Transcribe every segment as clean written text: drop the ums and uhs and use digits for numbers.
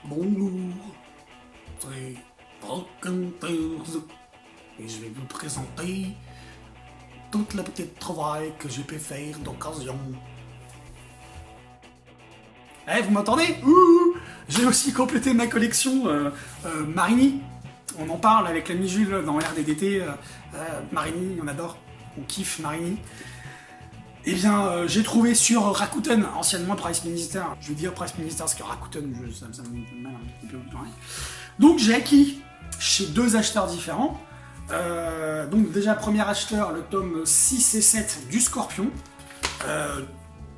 Bonjour, c'est Brockenters et je vais vous présenter toute la petite travail que j'ai pu faire d'occasion. Eh, vous m'entendez? J'ai aussi complété ma collection Marini. On en parle avec l'ami Jules dans RDDT. Marini, on adore, on kiffe Marini. Eh bien, j'ai trouvé sur Rakuten, anciennement Price Minister. Je veux dire Price Minister parce que Rakuten, ça me mêle un peu. Donc j'ai acquis chez deux acheteurs différents. Donc déjà, premier acheteur, le tome 6 et 7 du Scorpion.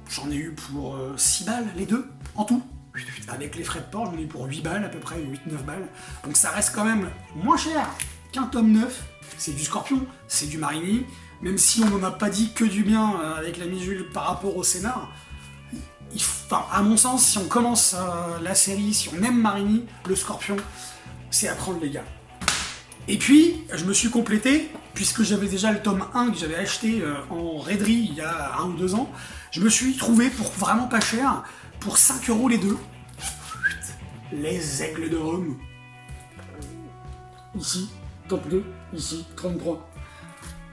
J'en ai eu pour 6 balles les deux, en tout. Avec les frais de port, j'en ai eu pour 8 balles à peu près, 8-9 balles. Donc ça reste quand même moins cher qu'un tome 9. C'est du Scorpion, c'est du Marini. Même si on n'en a pas dit que du bien avec l'ami Jules par rapport au scénar, à mon sens, si on commence la série, si on aime Marini, le Scorpion, c'est à prendre les gars. Et puis, je me suis complété, puisque j'avais déjà le tome 1 que j'avais acheté en raiderie il y a 1 ou 2 ans, je me suis trouvé pour vraiment pas cher, pour 5 € les deux, les Aigles de Rome. Ici, tome 2, ici, 33.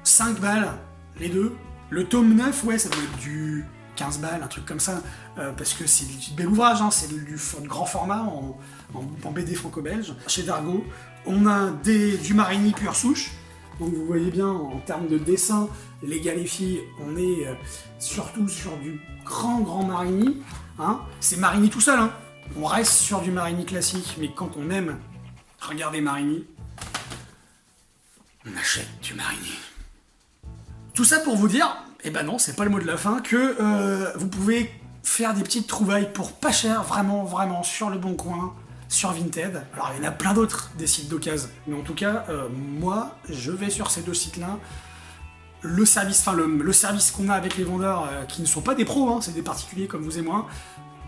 5 balles, les deux. Le tome 9, ouais, ça doit être du 15 balles, un truc comme ça, parce que c'est du bel ouvrage, hein, c'est du grand format en BD franco-belge. Chez Dargaud, on a du Marini pure souche, donc vous voyez bien, en termes de dessin, les gars, les filles, on est surtout sur du grand Marini, hein. C'est Marini tout seul, hein. On reste sur du Marini classique, mais quand on aime regarder Marini, on achète du Marini. Tout ça pour vous dire, eh ben non, c'est pas le mot de la fin, que vous pouvez faire des petites trouvailles pour pas cher, vraiment, sur le bon coin, sur Vinted. Alors il y en a plein d'autres, des sites d'occasion, mais en tout cas, moi, je vais sur ces deux sites-là. Le service qu'on a avec les vendeurs, qui ne sont pas des pros, hein, c'est des particuliers comme vous et moi,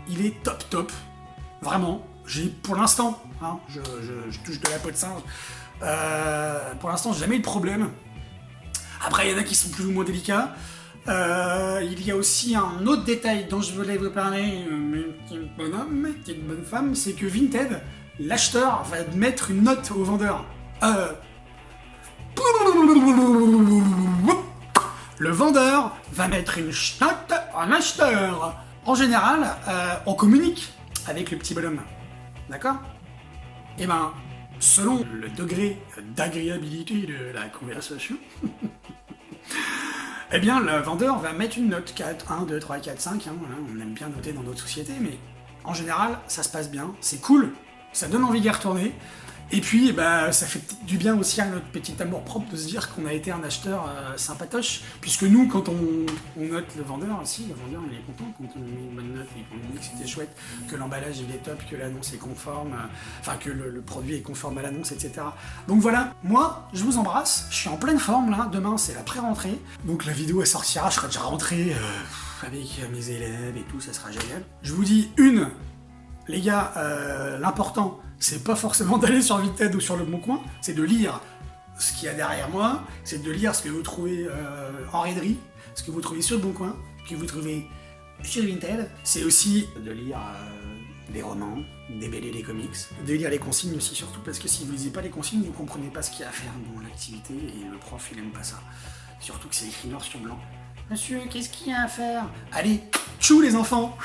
il est top, vraiment. J'ai, pour l'instant, hein, je touche de la peau de singe, pour l'instant, j'ai jamais eu de problème. Après, il y en a qui sont plus ou moins délicats. Il y a aussi un autre détail dont je voulais vous parler, petit bonhomme, petite bonne femme, c'est que Vinted, l'acheteur va mettre une note au vendeur. Le vendeur va mettre une note à l'acheteur. En général, on communique avec le petit bonhomme. D'accord? Et ben, selon le degré d'agréabilité de la conversation, eh bien, le vendeur va mettre une note 4, 1, 2, 3, 4, 5, hein, voilà, on aime bien noter dans d'autres sociétés, mais en général, ça se passe bien, c'est cool, ça donne envie d'y retourner, et puis bah, ça fait du bien aussi à notre petit amour-propre de se dire qu'on a été un acheteur sympatoche, puisque nous, quand on note le vendeur, si, le vendeur il est content quand on met une bonne note et qu'on lui dit que c'était chouette, que l'emballage il est top, que l'annonce est conforme, que le produit est conforme à l'annonce, etc. Donc voilà, moi, je vous embrasse, je suis en pleine forme là, demain c'est la pré-rentrée, donc la vidéo elle sortira, je serai déjà rentré avec mes élèves et tout, ça sera génial. Je vous dis les gars, l'important, c'est pas forcément d'aller sur Vinted ou sur Le Bon Coin, c'est de lire ce qu'il y a derrière moi, c'est de lire ce que vous trouvez en raiderie, ce que vous trouvez sur Le Bon Coin, ce que vous trouvez sur Vinted. C'est aussi de lire des romans, des BD, des comics, de lire les consignes aussi surtout, parce que si vous lisez pas les consignes, vous comprenez pas ce qu'il y a à faire dans l'activité, et le prof il aime pas ça. Surtout que c'est écrit noir sur blanc. Monsieur, qu'est-ce qu'il y a à faire? Allez, tchou les enfants!